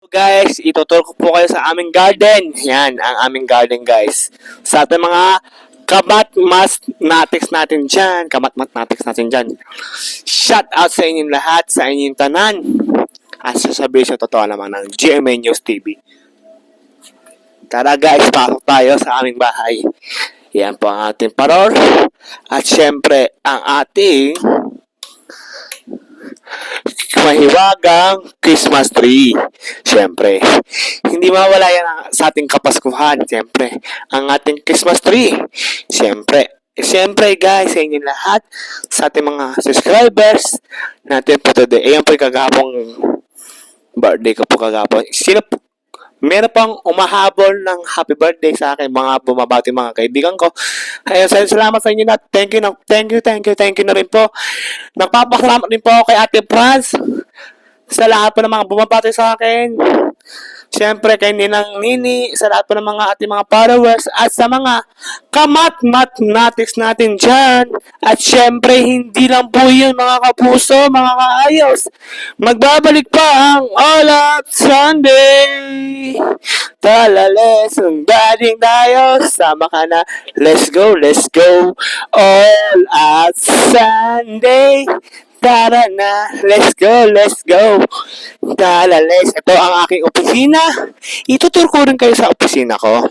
Guys, ituturo ko po kayo sa aming garden. Yan, ang aming garden guys. Sa ating mga kamat-mathematics natin dyan. Kamat-mathematics natin dyan. Shout out sa inyong lahat, sa inyong tanan. At sasabihin sa totoo naman ng GMA News TV. Tara guys, pasok tayo sa aming bahay. Yan po ang ating paror. At syempre, ang ating mahiwagang Christmas tree. Siyempre, hindi mawala yan sa ating Kapaskuhan. Siyempre, ang ating Christmas tree. Siyempre guys, sa inyo lahat, sa ating mga subscribers natin po today. Ayan po yung kagapong birthday ko po kagapon. Meron pang umahabol ng happy birthday sa akin, mga bumabati mga kaibigan ko. Ayun, salamat sa inyo na. Thank you na rin po. Nagpapasalamat din po kay Ate Franz sa lahat po ng mga bumabati sa akin. Siyempre kay Ninang Nini, sa lahat po ng mga ating mga followers at sa mga kamat-mathematics natin dyan. At siyempre hindi lang po yun mga kapuso, mga kaayos. Magbabalik pa ang All Out Sunday. Talales, galing tayo, sama ka na. Let's go. All Out Sunday. Tara na, let's go. Talales, ito ang aking opisina. Ituturo ko rin kayo sa opisina ko.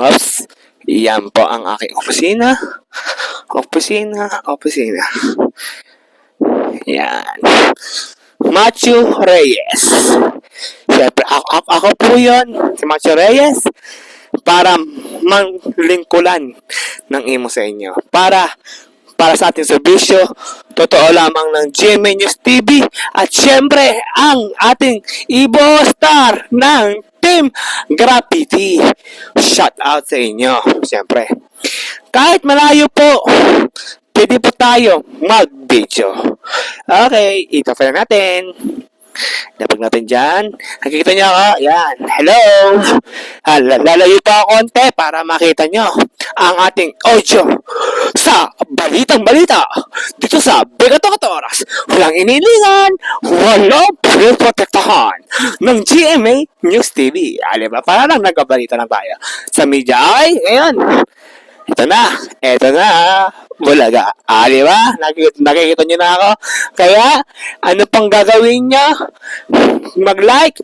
Oops. Yan po ang aking opisina. Opisina. Yan. Matthew Reyes. Siyempre, ako po yun, si Matthew Reyes. Para manglingkulan ng imo sa inyo. Para sa ating serbisyo, totoo lamang ng GMA News TV at syempre ang ating Ibo Star ng Team Graffiti. Shout out sa inyo, syempre. Kahit malayo po, pwede po tayo mag-video. Okay, ito pa natin. Lapag natin dyan. Nakikita nyo ako? Yan. Hello. Lalayo pa ako konti para makita nyo ang ating audio sa Balitang Balita dito sa Bigato Katoras. Walang inilingan, walang pinoprotektahan ng GMA News TV. Diba? Para lang nagkabalita lang tayo sa media. Ay, ngayon. Ito na. Bulaga. Diba? Nakikita nyo na ako. Kaya, ano pang gagawin nyo? Mag-like,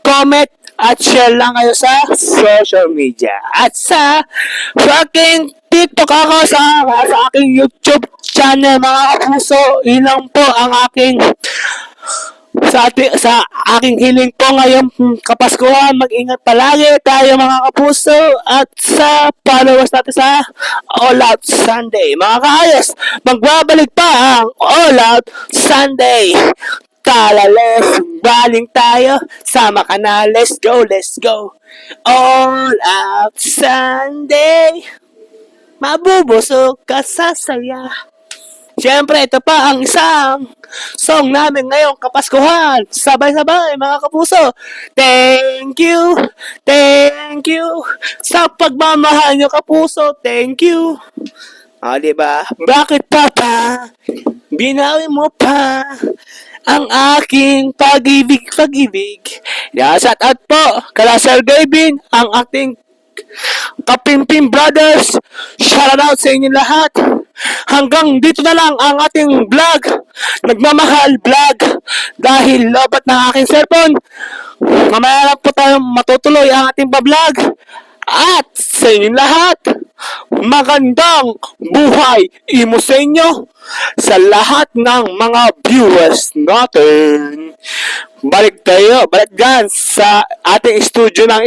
comment, at share lang kayo sa social media. At sa aking TikTok ako, sa aking YouTube channel, mga kapuso, ilang po ang aking sa aking hiling po ngayong Kapaskuhan. Mag-ingat palagi tayo mga kapuso at sa followers natin sa All Out Sunday. Mga kaayos, magbabalik pa ang All Out Sunday. Talales, galing tayo, sama ka na, let's go. All Out Sunday, mabubusog ka sa saya. Siyempre, ito pa ang isang song namin ngayong Kapaskuhan. Sabay-sabay, mga kapuso. Thank you sa pagmamahal nyo, kapuso. Thank you. Diba? Bakit papa? Binawi mo pa ang aking pag-ibig. Shout out po kala Sir Gavin, ang ating Kapimpim Brothers. Shout out sa inyo lahat. Hanggang dito na lang ang ating vlog. Nagmamahal vlog. Dahil lobat ng aking cellphone, mamaya lang po tayo matutuloy ang ating vlog. At sa inyo lahat, magandang buhay imo sa inyo, sa lahat ng mga viewers natin. Balik dyan sa ating studio ng